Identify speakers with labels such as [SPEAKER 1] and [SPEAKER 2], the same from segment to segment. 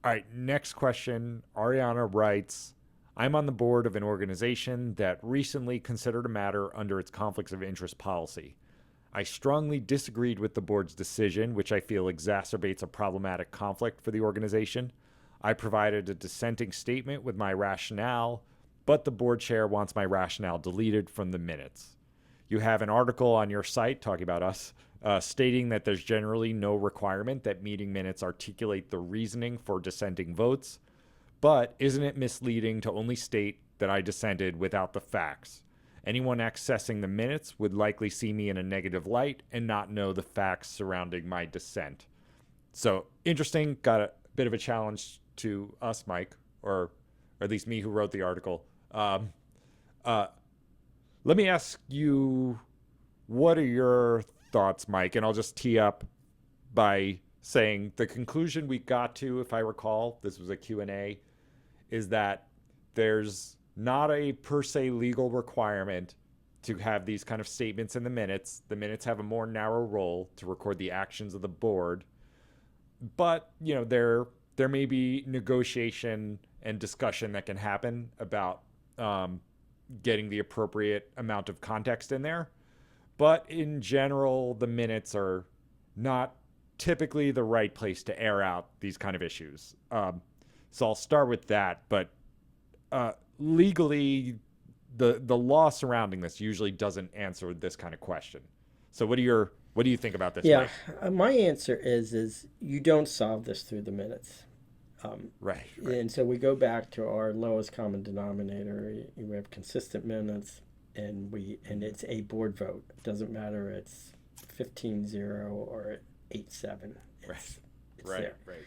[SPEAKER 1] All right, next question. Ariana writes, I'm on the board of an organization that recently considered a matter under its conflicts of interest policy. I strongly disagreed with the board's decision, which I feel exacerbates a problematic conflict for the organization. I provided a dissenting statement with my rationale, but the board chair wants my rationale deleted from the minutes. You have an article on your site talking about us, stating that there's generally no requirement that meeting minutes articulate the reasoning for dissenting votes, but isn't it misleading to only state that I dissented without the facts? Anyone accessing the minutes would likely see me in a negative light and not know the facts surrounding my dissent. So interesting. Got a bit of a challenge to us, Mike, or at least me who wrote the article. Uh, Let me ask you, what are your thoughts, Mike? And I'll just tee up by saying the conclusion we got to, if I recall, this was a Q&A, is that there's not a per se legal requirement to have these kind of statements in the minutes. The minutes have a more narrow role to record the actions of the board. But, there may be negotiation and discussion that can happen about getting the appropriate amount of context in there. But in general, the minutes are not typically the right place to air out these kind of issues. So I'll start with that. But legally, the law surrounding this usually doesn't answer this kind of question. So what do you think about this,
[SPEAKER 2] Yeah,
[SPEAKER 1] Mike?
[SPEAKER 2] my answer is you don't solve this through the minutes.
[SPEAKER 1] Right, right,
[SPEAKER 2] And so we go back to our lowest common denominator. We have consistent minutes, and it's a board vote. It doesn't matter it's 15-0 or 8-7.
[SPEAKER 1] right,
[SPEAKER 2] It's
[SPEAKER 1] right,
[SPEAKER 2] there.
[SPEAKER 1] right.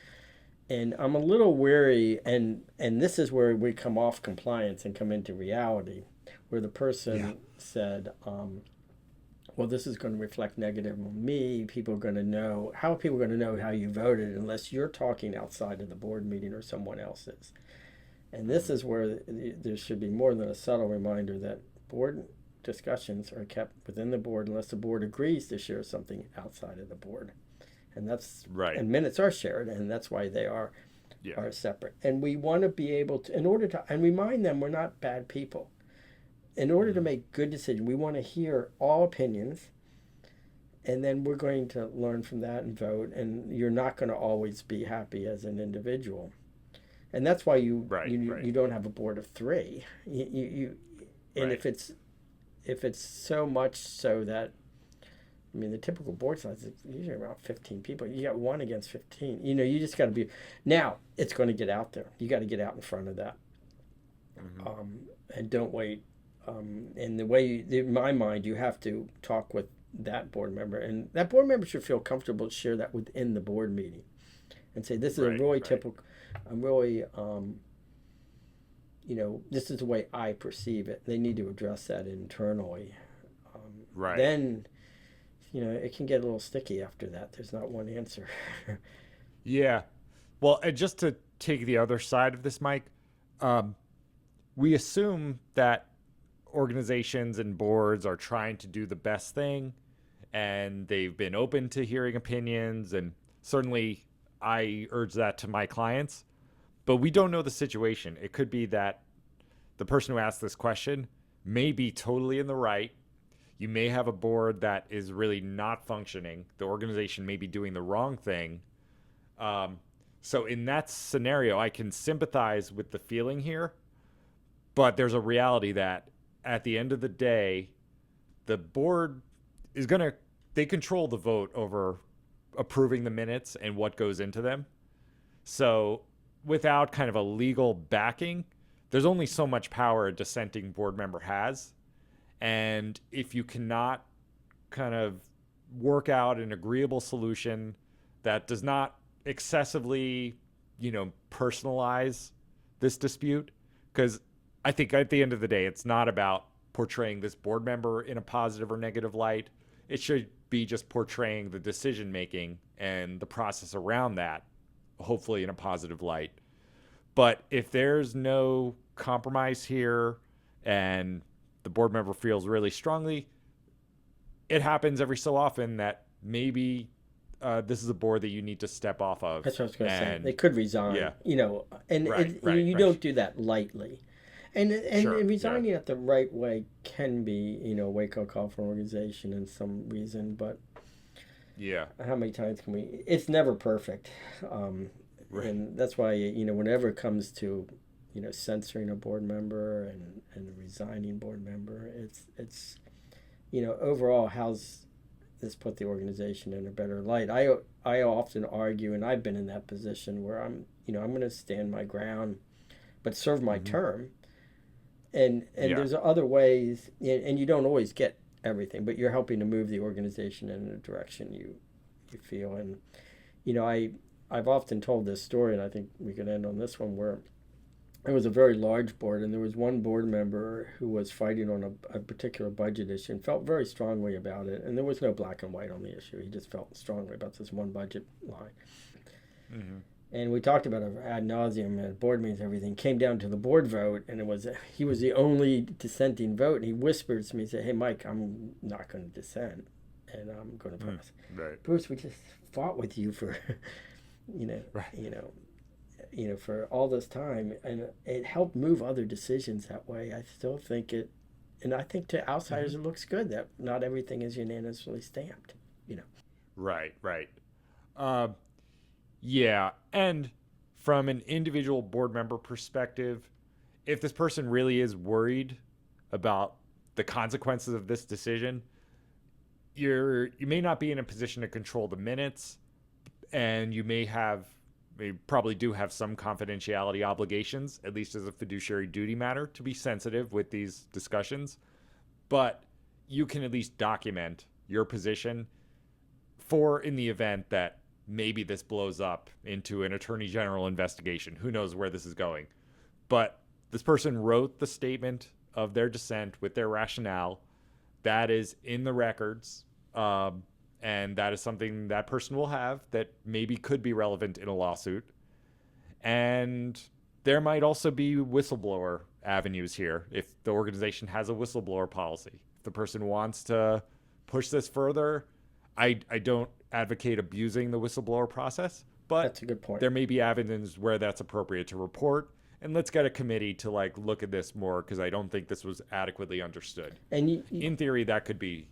[SPEAKER 2] And I'm a little weary, and this is where we come off compliance and come into reality, where the
[SPEAKER 1] Yeah,
[SPEAKER 2] person said, well, this is going to reflect negative on me. People are going to know. How are people going to know how you voted unless you're talking outside of the board meeting or someone else is? And this
[SPEAKER 1] mm-hmm.
[SPEAKER 2] is where there should be more than a subtle reminder that board discussions are kept within the board unless the board agrees to share something outside of the board. And that's
[SPEAKER 1] Right.
[SPEAKER 2] and minutes are shared, and that's why they
[SPEAKER 1] Yeah.
[SPEAKER 2] are separate. And we want to be able to, in order to, and remind them we're not bad people. In order to
[SPEAKER 1] Mm-hmm.
[SPEAKER 2] make good decisions, we want to hear all opinions, and then we're going to learn from that and vote. And you're not going to always be happy as an individual, and that's why you
[SPEAKER 1] Right,
[SPEAKER 2] you,
[SPEAKER 1] right,
[SPEAKER 2] you don't have a board of three. And
[SPEAKER 1] right.
[SPEAKER 2] if it's so much so that, I mean, the typical board size is usually around 15 people. You got one against 15. You just got to be. Now it's going to get out there. You got to get out in front of that,
[SPEAKER 1] Mm-hmm.
[SPEAKER 2] and don't wait. And the way, in my mind, you have to talk with that board member, and that board member should feel comfortable to share that within the board meeting, and say, "This is a
[SPEAKER 1] Right,
[SPEAKER 2] really
[SPEAKER 1] right,
[SPEAKER 2] typical. I'm really, this is the way I perceive it." They need to address that internally.
[SPEAKER 1] right.
[SPEAKER 2] Then, it can get a little sticky after that. There's not one answer.
[SPEAKER 1] Yeah. Well, and just to take the other side of this, Mike, um, we assume that organizations and boards are trying to do the best thing and they've been open to hearing opinions. And certainly I urge that to my clients, but we don't know the situation. It could be that the person who asked this question may be totally in the right. You may have a board that is really not functioning. The organization may be doing the wrong thing. Um, so in that scenario, I can sympathize with the feeling here, but there's a reality that at the end of the day, the board is going to, they control the vote over approving the minutes and what goes into them. So without kind of a legal backing, there's only so much power a dissenting board member has. And if you cannot kind of work out an agreeable solution that does not excessively, personalize this dispute, because I think at the end of the day, it's not about portraying this board member in a positive or negative light. It should be just portraying the decision making and the process around that, hopefully in a positive light. But if there's no compromise here and the board member feels really strongly, it happens every so often that maybe this is a board that you need to step off of.
[SPEAKER 2] That's what I was going to say.
[SPEAKER 1] And
[SPEAKER 2] They could resign,
[SPEAKER 1] yeah,
[SPEAKER 2] and
[SPEAKER 1] right,
[SPEAKER 2] you
[SPEAKER 1] right.
[SPEAKER 2] don't do that lightly. And
[SPEAKER 1] Sure,
[SPEAKER 2] resigning it the right way can be, a wake-up call for an organization in some reason, but
[SPEAKER 1] yeah,
[SPEAKER 2] how many times can we? It's never perfect,
[SPEAKER 1] right.
[SPEAKER 2] and that's why whenever it comes to censoring a board member and resigning board member, it's overall how's this put the organization in a better light. I often argue, and I've been in that position where I'm going to stand my ground, but serve my term, and there's other ways, and you don't always get everything, but you're helping to move the organization in a direction you feel. And I've often told this story, and I think we could end on this one, where it was a very large board, and there was one board member who was fighting on a particular budget issue and felt very strongly about it, and there was no black and white on the issue. He just felt strongly about this one budget line. And we talked about it ad nauseum at board meetings, everything. Came down to the board vote, and he was the only dissenting vote. And he whispered to me, he said, "Hey, Mike, I'm not going to dissent, and I'm going to pass."
[SPEAKER 1] Right.
[SPEAKER 2] Bruce, we just fought with you for, for all this time, and it helped move other decisions that way. I still think it, and I think to outsiders it looks good that not everything is unanimously stamped.
[SPEAKER 1] Right. Yeah, and from an individual board member perspective, if this person really is worried about the consequences of this decision, you may not be in a position to control the minutes, and you probably do have some confidentiality obligations, at least as a fiduciary duty matter, to be sensitive with these discussions. But you can at least document your position in the event that maybe this blows up into an attorney general investigation. Who knows where this is going? But this person wrote the statement of their dissent with their rationale. That is in the records. And that is something that person will have that maybe could be relevant in a lawsuit. And there might also be whistleblower avenues here if the organization has a whistleblower policy. If the person wants to push this further, I don't advocate abusing the whistleblower process, but
[SPEAKER 2] that's a good point.
[SPEAKER 1] There may be avenues where that's appropriate to report. And let's get a committee to look at this more, because I don't think this was adequately understood. And in theory, that could be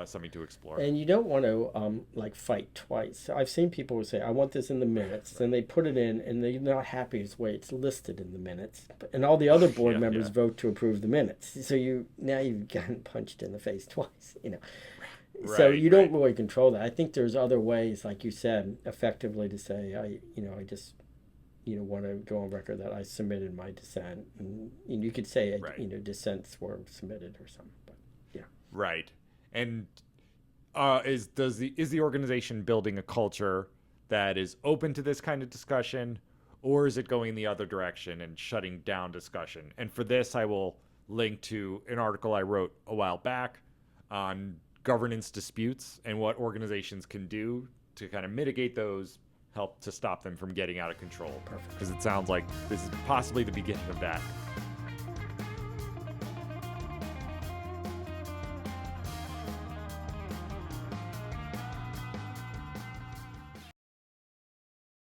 [SPEAKER 1] something to explore.
[SPEAKER 2] And you don't want to fight twice. I've seen people who say, "I want this in the minutes," and they put it in, and they're not happy with the way it's listed in the minutes. And all the other board members vote to approve the minutes. So you've gotten punched in the face twice. So you don't really control that. I think there's other ways, like you said, effectively to say, I just want to go on record that I submitted my dissent, and you could say dissents were submitted or something. But yeah.
[SPEAKER 1] Right. And is the organization building a culture that is open to this kind of discussion, or is it going the other direction and shutting down discussion? And for this, I will link to an article I wrote a while back on governance disputes and what organizations can do to kind of mitigate those, help to stop them from getting out of control.
[SPEAKER 2] Perfect.
[SPEAKER 1] Because it sounds like this is possibly the beginning of that.